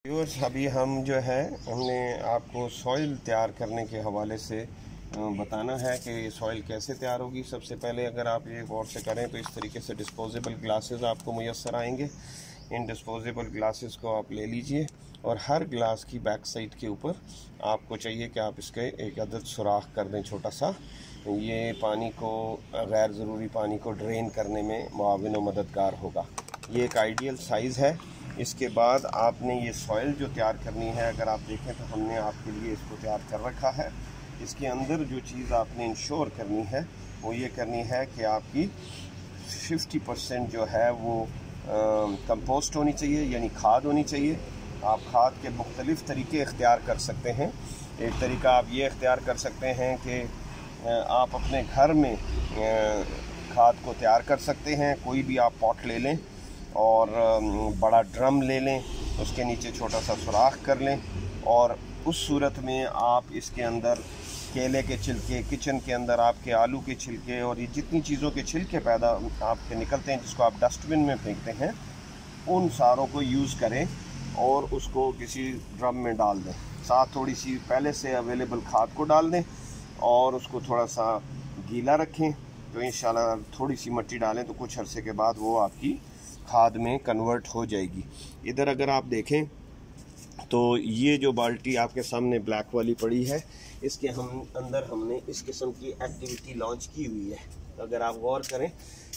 Viewers, अभी हम जो है हमने आपको सॉइल तैयार करने के हवाले से बताना है कि ये सॉइल कैसे तैयार होगी। सबसे पहले अगर आप ये गौर से करें तो इस तरीके से डिस्पोजेबल ग्लासेस आपको मुयस्सर आएंगे। इन डिस्पोजेबल ग्लासेस को आप ले लीजिए और हर ग्लास की बैक साइड के ऊपर आपको चाहिए कि आप इसके एक अदद सुराख कर दें छोटा सा। ये पानी को, गैर ज़रूरी पानी को ड्रेन करने में मुआविन व मददगार होगा। ये एक आइडियल साइज़ है। इसके बाद आपने ये सॉइल जो तैयार करनी है, अगर आप देखें तो हमने आपके लिए इसको तैयार कर रखा है। इसके अंदर जो चीज़ आपने इंश्योर करनी है वो ये करनी है कि आपकी 50% जो है वो कंपोस्ट होनी चाहिए, यानी खाद होनी चाहिए। आप खाद के मुख्तलिफ़ तरीके इख्तियार कर सकते हैं। एक तरीका आप ये इख्तियार कर सकते हैं कि आप अपने घर में खाद को तैयार कर सकते हैं। कोई भी आप पॉट ले लें और बड़ा ड्रम ले लें, उसके नीचे छोटा सा सुराख कर लें और उस सूरत में आप इसके अंदर केले के छिलके, किचन के अंदर आपके आलू के छिलके और ये जितनी चीज़ों के छिलके पैदा आपके निकलते हैं जिसको आप डस्टबिन में फेंकते हैं, उन सारों को यूज़ करें और उसको किसी ड्रम में डाल दें। साथ थोड़ी सी पहले से अवेलेबल खाद को डाल दें और उसको थोड़ा सा गीला रखें। तो इंशाल्लाह थोड़ी सी मिट्टी डालें तो कुछ अरसे के बाद वो आपकी खाद में कन्वर्ट हो जाएगी। इधर अगर आप देखें तो ये जो बाल्टी आपके सामने ब्लैक वाली पड़ी है, इसके अंदर हमने इस किस्म की एक्टिविटी लॉन्च की हुई है। अगर आप गौर करें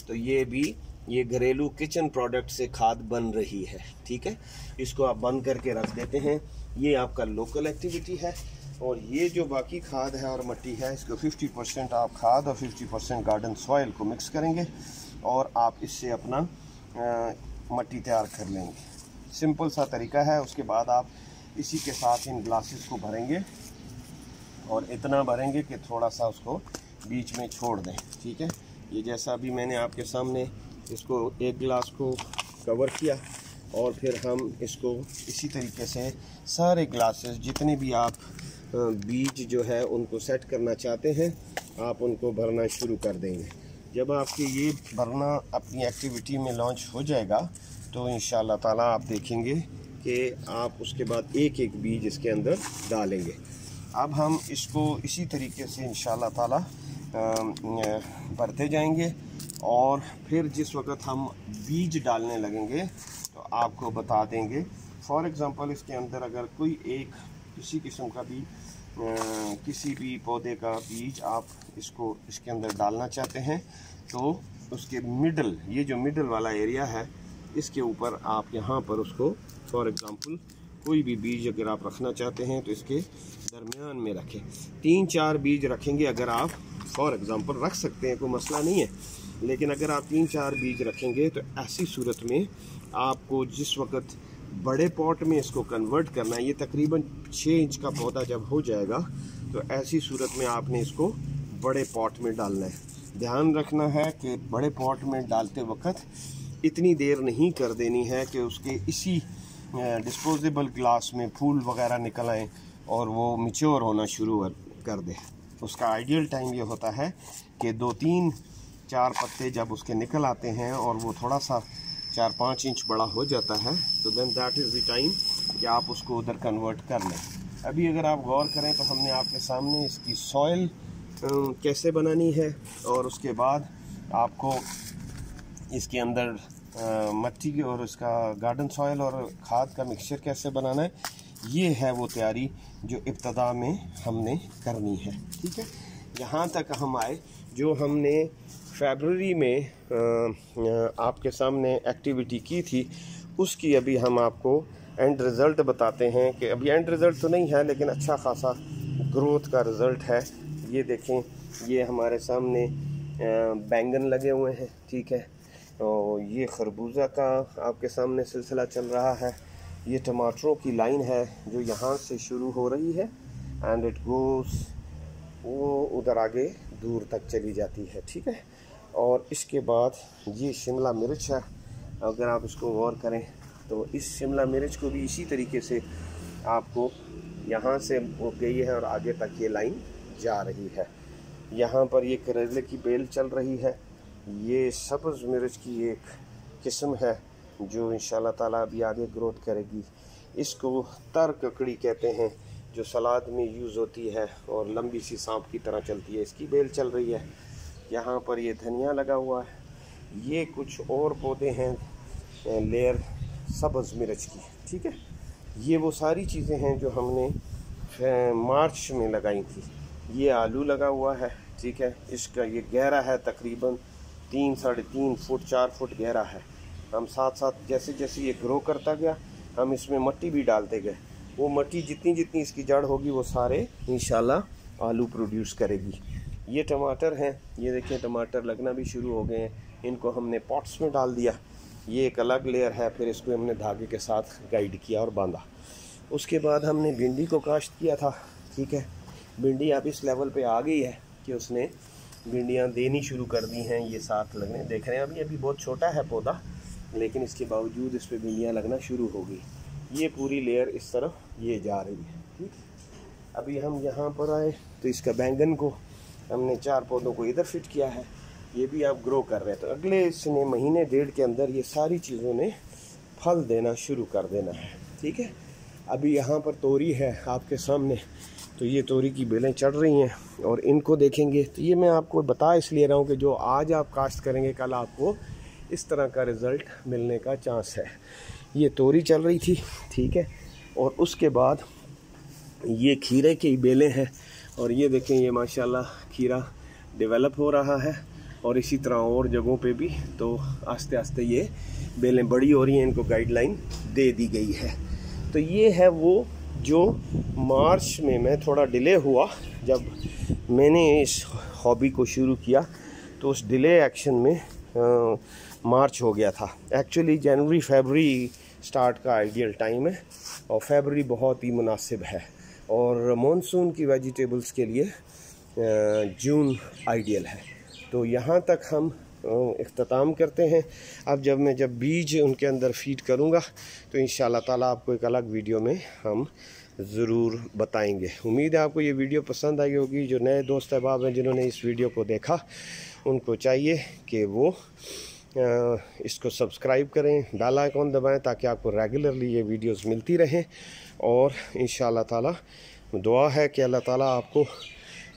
तो ये घरेलू किचन प्रोडक्ट से खाद बन रही है। ठीक है, इसको आप बंद करके रख देते हैं। ये आपका लोकल एक्टिविटी है और ये जो बाकी खाद है और मिट्टी है, इसको 50% आप खाद और 50% गार्डन सॉइल को मिक्स करेंगे और आप इससे अपना मिट्टी तैयार कर लेंगे। सिंपल सा तरीका है। उसके बाद आप इसी के साथ इन ग्लासेस को भरेंगे और इतना भरेंगे कि थोड़ा सा उसको बीच में छोड़ दें। ठीक है, ये जैसा अभी मैंने आपके सामने इसको एक गिलास को कवर किया और फिर हम इसको इसी तरीके से सारे ग्लासेस जितने भी आप बीज जो है उनको सेट करना चाहते हैं, आप उनको भरना शुरू कर देंगे। जब आपकी ये भरना अपनी एक्टिविटी में लॉन्च हो जाएगा तो इंशाल्लाह ताला आप देखेंगे कि आप उसके बाद एक एक बीज इसके अंदर डालेंगे। अब हम इसको इसी तरीके से इंशाल्लाह ताला भरते जाएंगे और फिर जिस वक्त हम बीज डालने लगेंगे तो आपको बता देंगे। फॉर एग्ज़ाम्पल, इसके अंदर अगर कोई एक किसी किस्म का भी किसी भी पौधे का बीज आप इसके अंदर डालना चाहते हैं तो उसके मिडल, ये जो मिडल वाला एरिया है, इसके ऊपर आप यहाँ पर उसको फॉर एग्ज़ाम्पल कोई भी बीज अगर आप रखना चाहते हैं तो इसके दरमियान में रखें। 3-4 बीज रखेंगे अगर आप फॉर एग्ज़ाम्पल रख सकते हैं, कोई मसला नहीं है। लेकिन अगर आप 3-4 बीज रखेंगे तो ऐसी सूरत में आपको जिस वक्त बड़े पॉट में इसको कन्वर्ट करना है, ये तकरीबन 6 इंच का पौधा जब हो जाएगा तो ऐसी सूरत में आपने इसको बड़े पॉट में डालना है। ध्यान रखना है कि बड़े पॉट में डालते वक्त इतनी देर नहीं कर देनी है कि उसके इसी डिस्पोजेबल ग्लास में फूल वगैरह निकल आए और वो मैच्योर होना शुरू कर दे। उसका आइडियल टाइम ये होता है कि 2-3-4 पत्ते जब उसके निकल आते हैं और वो थोड़ा सा 4-5 इंच बड़ा हो जाता है तो then that is the time कि आप उसको उधर कन्वर्ट कर लें। अभी अगर आप गौर करें तो हमने आपके सामने इसकी सॉइल कैसे बनानी है और उसके बाद आपको इसके अंदर मिट्टी और उसका गार्डन सॉइल और खाद का मिक्सचर कैसे बनाना है, ये है वो तैयारी जो इब्तदा में हमने करनी है। ठीक है, यहाँ तक हम आए जो हमने फरवरी में आपके सामने एक्टिविटी की थी, उसकी अभी हम आपको एंड रिज़ल्ट बताते हैं कि अभी एंड रिज़ल्ट तो नहीं है लेकिन अच्छा खासा ग्रोथ का रिज़ल्ट है। ये देखें, ये हमारे सामने बैंगन लगे हुए हैं। ठीक है, और ये खरबूजा का आपके सामने सिलसिला चल रहा है। ये टमाटरों की लाइन है जो यहाँ से शुरू हो रही है एंड इट गोज़, वो उधर आगे दूर तक चली जाती है। ठीक है, और इसके बाद ये शिमला मिर्च है। अगर आप इसको गौर करें तो इस शिमला मिर्च को भी इसी तरीके से आपको यहाँ से हो गई है और आगे तक ये लाइन जा रही है। यहाँ पर ये करेले की बेल चल रही है। ये सब्ज़ मिर्च की एक किस्म है जो इंशाल्लाह ताला अभी आगे ग्रोथ करेगी। इसको तर ककड़ी कहते हैं, जो सलाद में यूज़ होती है और लंबी सी सांप की तरह चलती है, इसकी बेल चल रही है। यहाँ पर ये धनिया लगा हुआ है। ये कुछ और पौधे हैं लेयर सब्ज़ मिर्च की, ठीक है। ये वो सारी चीज़ें हैं जो हमने मार्च में लगाई थी। ये आलू लगा हुआ है, ठीक है। इसका ये गहरा है, तकरीबन 3 साढ़े 3 फुट 4 फुट गहरा है। हम साथ साथ जैसे जैसे ये ग्रो करता गया हम इसमें मिट्टी भी डालते गए। वो मिट्टी जितनी जितनी इसकी जड़ होगी वो सारे इंशाल्लाह आलू प्रोड्यूस करेगी। ये टमाटर हैं, ये देखें टमाटर लगना भी शुरू हो गए हैं। इनको हमने पॉट्स में डाल दिया। ये एक अलग लेयर है, फिर इसको हमने धागे के साथ गाइड किया और बांधा। उसके बाद हमने भिंडी को काश्त किया था, ठीक है। भिंडी अब इस लेवल पे आ गई है कि उसने भिंडियाँ देनी शुरू कर दी हैं। ये साथ लगने देख रहे हैं, अभी बहुत छोटा है पौधा, लेकिन इसके बावजूद इस पर भिंडियाँ लगना शुरू हो गई। ये पूरी लेयर इस तरफ ये जा रही है, ठीक। अभी हम यहाँ पर आए तो इसका बैंगन को हमने 4 पौधों को इधर फिट किया है। ये भी आप ग्रो कर रहे हैं, तो अगले इसने महीने डेढ़ के अंदर ये सारी चीज़ों ने फल देना शुरू कर देना है, ठीक है। अभी यहाँ पर तोरी है आपके सामने, तो ये तोरी की बेलें चढ़ रही हैं और इनको देखेंगे तो ये मैं आपको बता इसलिए रहा हूँ कि जो आज आप काश्त करेंगे कल आपको इस तरह का रिज़ल्ट मिलने का चांस है। ये तोरी चल रही थी, ठीक है। और उसके बाद ये खीरे की बेलें हैं और ये देखें ये माशाल्लाह खीरा डेवलप हो रहा है और इसी तरह और जगहों पे भी। तो आस्ते आस्ते ये बेलें बड़ी हो रही हैं, इनको गाइडलाइन दे दी गई है। तो ये है वो जो मार्च में मैं थोड़ा डिले हुआ, जब मैंने इस हॉबी को शुरू किया तो उस डिले एक्शन में मार्च हो गया था। एक्चुअली जनवरी फरवरी स्टार्ट का आइडियल टाइम है और फरवरी बहुत ही मुनासिब है, और मॉनसून की वेजिटेबल्स के लिए जून आइडियल है। तो यहाँ तक हम इख्तिताम करते हैं। अब जब बीज उनके अंदर फीड करूँगा तो इंशाल्लाह ताला आपको एक अलग वीडियो में हम ज़रूर बताएंगे। उम्मीद है आपको ये वीडियो पसंद आई होगी। जो नए दोस्त अहबाब हैं जिन्होंने इस वीडियो को देखा, उनको चाहिए कि वो इसको सब्सक्राइब करें, बेल आइकॉन दबाएं ताकि आपको रेगुलरली ये वीडियोस मिलती रहें। और इंशाल्लाह ताला दुआ है कि अल्लाह ताला आपको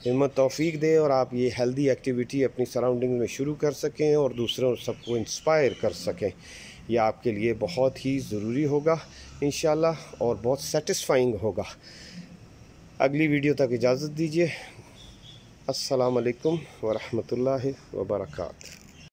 हिम्मत तौफीक दे और आप ये हेल्दी एक्टिविटी अपनी सराउंडिंग में शुरू कर सकें और दूसरों सबको इंस्पायर कर सकें। यह आपके लिए बहुत ही ज़रूरी होगा इंशाल्लाह और बहुत सेटिस्फाइंग होगा। अगली वीडियो तक इजाज़त दीजिए। अस्सलाम वालेकुम व रहमतुल्लाहि व बरकातहू।